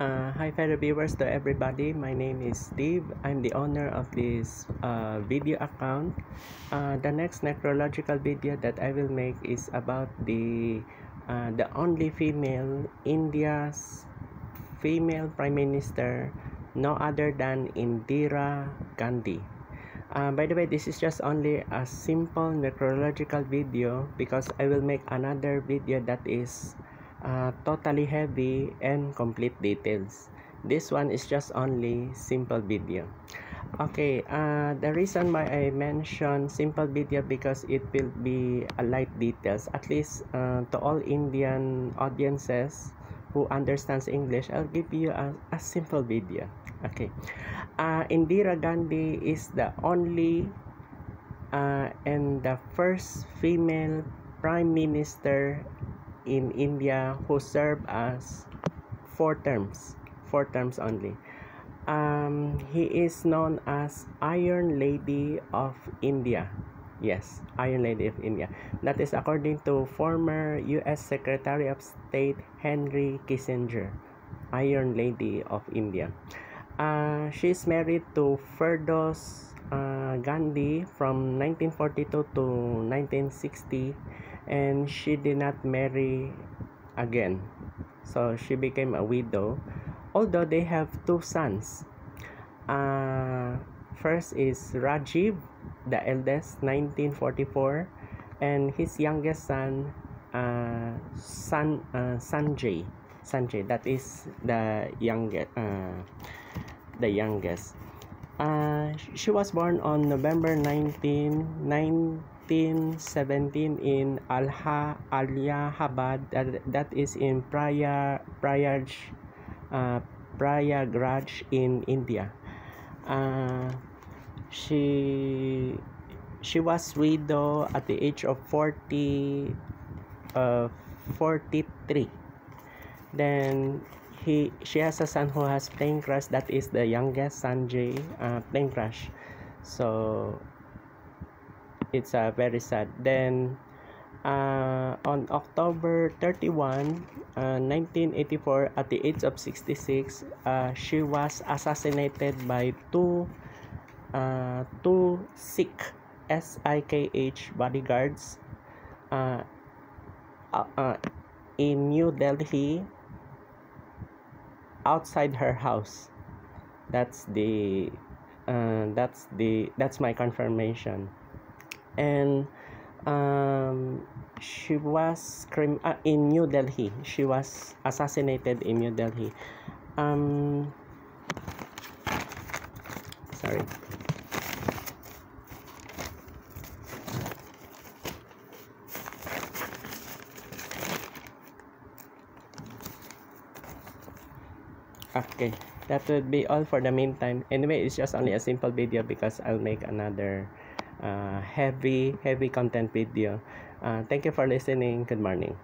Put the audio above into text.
Hi fellow viewers to everybody, my name is Steve. I'm the owner of this video account. The next necrological video that I will make is about the only female India's female Prime Minister, no other than Indira Gandhi. By the way, this is just only a simple necrological video because I will make another video that is totally heavy and complete details. This one is just only simple video. Okay, the reason why I mention simple video because it will be a light details, at least to all Indian audiences who understands English. I'll give you a simple video. Okay, Indira Gandhi is the only and the first female prime minister in India who served as four terms only. He is known as Iron Lady of India. Yes, Iron Lady of India. That is according to former US Secretary of State Henry Kissinger. Iron Lady of India. She's married to Firdaus Gandhi from 1942 to 1960, and she did not marry again, so she became a widow, although they have two sons. First is Rajiv, the eldest, 1944, and his youngest son, Sanjay, that is the youngest. She was born on November 19, 1917 in Allahabad, that is in Prayagraj in India. She was widow at the age of 43. Then she has a son who has plane crash, that is the youngest, Sanjay, plane crash, so it's very sad. Then on October 31, 1984, at the age of 66, she was assassinated by two Sikh bodyguards in New Delhi, outside her house. That's my confirmation. And she was in New Delhi. She was assassinated in New Delhi. Sorry. Okay, that would be all for the meantime. Anyway, it's just only a simple video because I'll make another heavy content video. Thank you for listening. Good morning.